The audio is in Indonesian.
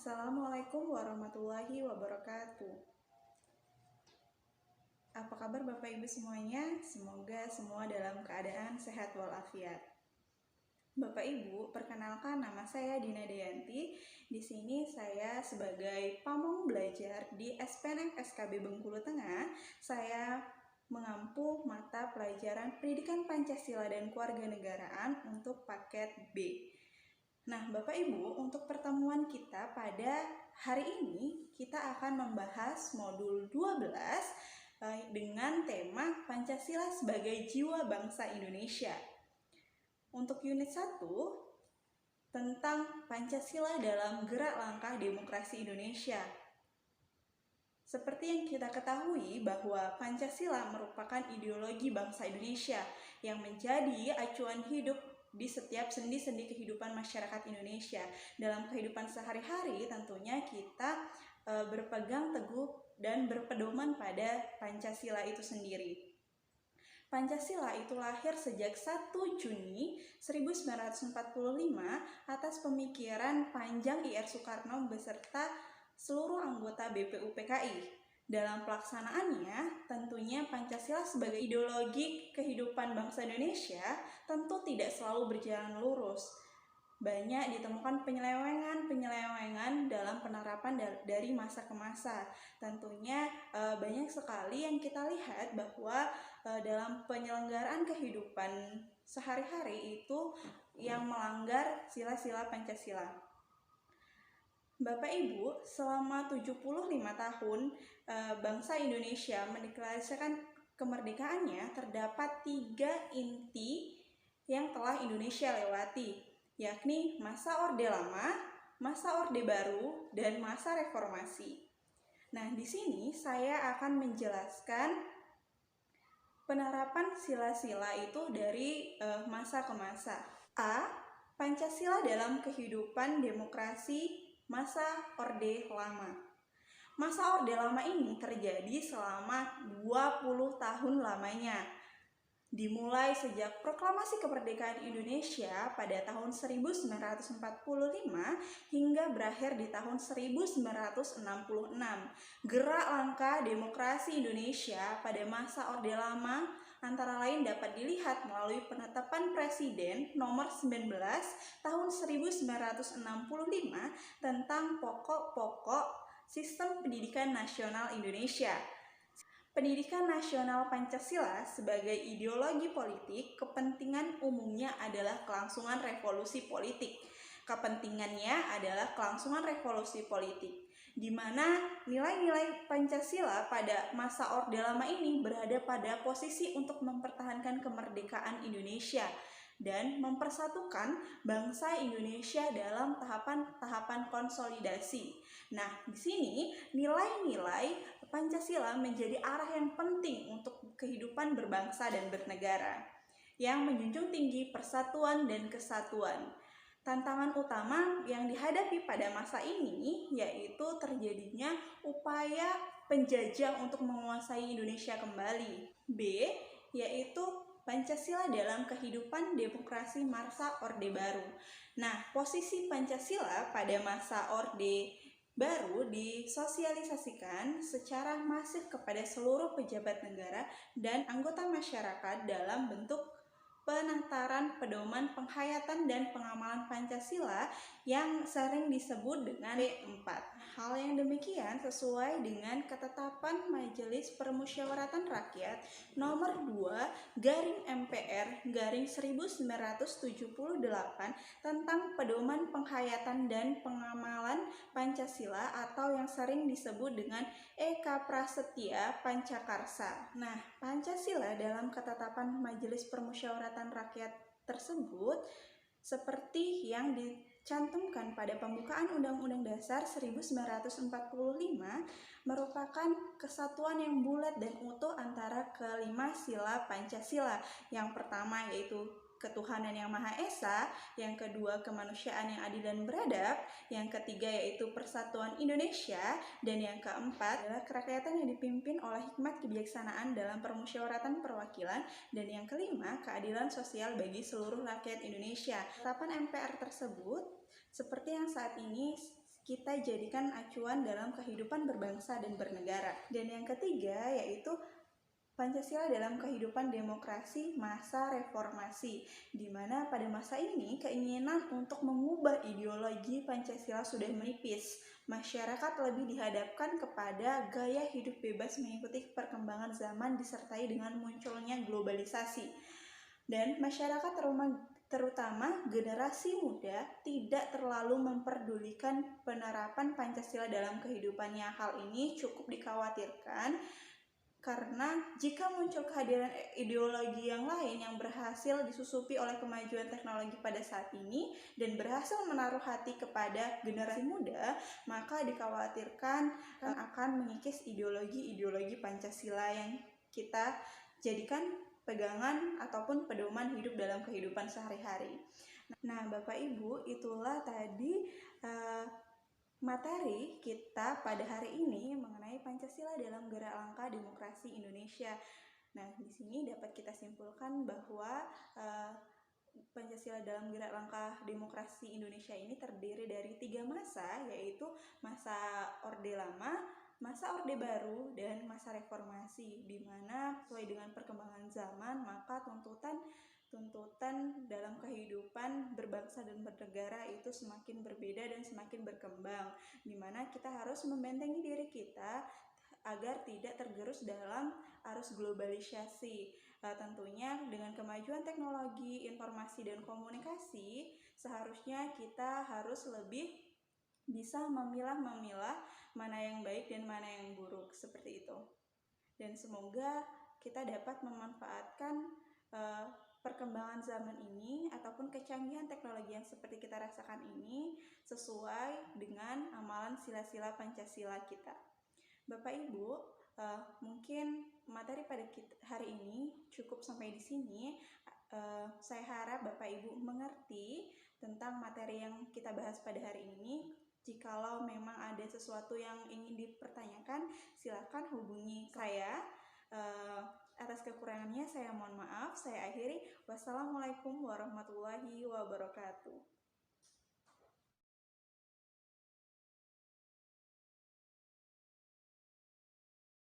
Assalamualaikum warahmatullahi wabarakatuh. Apa kabar Bapak Ibu semuanya? Semoga semua dalam keadaan sehat walafiat. Bapak Ibu, perkenalkan nama saya Dina Deyanti. Di sini saya sebagai pamong belajar di SPNM SKB Bengkulu Tengah. Saya mengampu mata pelajaran Pendidikan Pancasila dan Kewarganegaraan untuk paket B. Nah, Bapak Ibu, untuk pertemuan kita pada hari ini kita akan membahas modul 12 dengan tema Pancasila sebagai jiwa bangsa Indonesia. Untuk unit 1 tentang Pancasila dalam gerak langkah demokrasi Indonesia. Seperti yang kita ketahui bahwa Pancasila merupakan ideologi bangsa Indonesia yang menjadi acuan hidup di setiap sendi-sendi kehidupan masyarakat Indonesia. Dalam kehidupan sehari-hari tentunya kita berpegang teguh dan berpedoman pada Pancasila itu sendiri. Pancasila itu lahir sejak 1 Juni 1945 atas pemikiran panjang I.R. Soekarno beserta seluruh anggota BPUPKI. Dalam pelaksanaannya, tentunya Pancasila sebagai ideologi kehidupan bangsa Indonesia tentu tidak selalu berjalan lurus. Banyak ditemukan penyelewengan dalam penerapan dari masa ke masa. Tentunya banyak sekali yang kita lihat bahwa dalam penyelenggaraan kehidupan sehari-hari itu yang melanggar sila-sila Pancasila. Bapak Ibu, selama 75 tahun bangsa Indonesia mendeklarasikan kemerdekaannya, terdapat 3 inti yang telah Indonesia lewati, yakni masa Orde Lama, masa Orde Baru, dan masa Reformasi. Nah, di sini saya akan menjelaskan penerapan sila-sila itu dari masa ke masa. A. Pancasila dalam kehidupan demokrasi masa Orde Lama. Masa Orde Lama ini terjadi selama 20 tahun lamanya. Dimulai sejak Proklamasi Kemerdekaan Indonesia pada tahun 1945 hingga berakhir di tahun 1966. Gerak langkah demokrasi Indonesia pada masa Orde Lama antara lain dapat dilihat melalui penetapan Presiden nomor 19 tahun 1965 tentang pokok-pokok sistem pendidikan nasional Indonesia. Pendidikan nasional Pancasila sebagai ideologi politik, kepentingan umumnya adalah kelangsungan revolusi politik. Kepentingannya adalah kelangsungan revolusi politik, di mana nilai-nilai Pancasila pada masa Orde Lama ini berada pada posisi untuk mempertahankan kemerdekaan Indonesia dan mempersatukan bangsa Indonesia dalam tahapan-tahapan konsolidasi. Nah, di sini nilai-nilai Pancasila menjadi arah yang penting untuk kehidupan berbangsa dan bernegara, yang menjunjung tinggi persatuan dan kesatuan. Tantangan utama yang dihadapi pada masa ini yaitu terjadinya upaya penjajah untuk menguasai Indonesia kembali. B. Yaitu Pancasila dalam kehidupan demokrasi masa Orde Baru. Nah, posisi Pancasila pada masa Orde Baru disosialisasikan secara masif kepada seluruh pejabat negara dan anggota masyarakat dalam bentuk penataran pedoman penghayatan dan pengamalan Pancasila yang sering disebut dengan P4. Hal yang demikian sesuai dengan ketetapan Majelis Permusyawaratan Rakyat nomor 2/MPR/1978 tentang pedoman penghayatan dan pengamalan Pancasila atau yang sering disebut dengan Eka Prasetya Pancakarsa. Nah, Pancasila dalam ketetapan Majelis Permusyawaratan Rakyat tersebut seperti yang dicantumkan pada pembukaan Undang-Undang Dasar 1945 merupakan kesatuan yang bulat dan utuh antara kelima sila Pancasila. Yang pertama yaitu ketuhanan yang Maha Esa, yang kedua kemanusiaan yang adil dan beradab, yang ketiga yaitu persatuan Indonesia, dan yang keempat adalah kerakyatan yang dipimpin oleh hikmat kebijaksanaan dalam permusyawaratan perwakilan, dan yang kelima keadilan sosial bagi seluruh rakyat Indonesia. Ketetapan MPR tersebut seperti yang saat ini kita jadikan acuan dalam kehidupan berbangsa dan bernegara. Dan yang ketiga yaitu Pancasila dalam kehidupan demokrasi masa reformasi, di mana pada masa ini keinginan untuk mengubah ideologi Pancasila sudah menipis. Masyarakat lebih dihadapkan kepada gaya hidup bebas mengikuti perkembangan zaman disertai dengan munculnya globalisasi. Dan masyarakat terutama generasi muda tidak terlalu memperdulikan penerapan Pancasila dalam kehidupannya. Hal ini cukup dikhawatirkan karena jika muncul kehadiran ideologi yang lain yang berhasil disusupi oleh kemajuan teknologi pada saat ini dan berhasil menaruh hati kepada generasi muda, maka dikhawatirkan akan mengikis ideologi-ideologi Pancasila yang kita jadikan pegangan ataupun pedoman hidup dalam kehidupan sehari-hari. Nah, Bapak Ibu, itulah tadi materi kita pada hari ini mengenai Pancasila dalam gerak langkah demokrasi Indonesia. Nah, di sini dapat kita simpulkan bahwa Pancasila dalam gerak langkah demokrasi Indonesia ini terdiri dari 3 masa, yaitu masa Orde Lama, masa Orde Baru, dan masa reformasi, di mana sesuai dengan perkembangan zaman, maka tuntutan dalam kehidupan berbangsa dan bernegara itu semakin berbeda dan semakin berkembang, di mana kita harus membentengi diri kita agar tidak tergerus dalam arus globalisasi. Tentunya dengan kemajuan teknologi, informasi, dan komunikasi, seharusnya kita harus lebih bisa memilah-memilah mana yang baik dan mana yang buruk, seperti itu. Dan semoga kita dapat memanfaatkan perkembangan zaman ini ataupun kecanggihan teknologi yang seperti kita rasakan ini sesuai dengan amalan sila-sila Pancasila kita. Bapak Ibu, mungkin materi pada hari ini cukup sampai di sini. Saya harap Bapak Ibu mengerti tentang materi yang kita bahas pada hari ini. Jikalau memang ada sesuatu yang ingin dipertanyakan, silakan hubungi saya. Atas kekurangannya saya mohon maaf. Saya akhiri. Wassalamualaikum warahmatullahi wabarakatuh.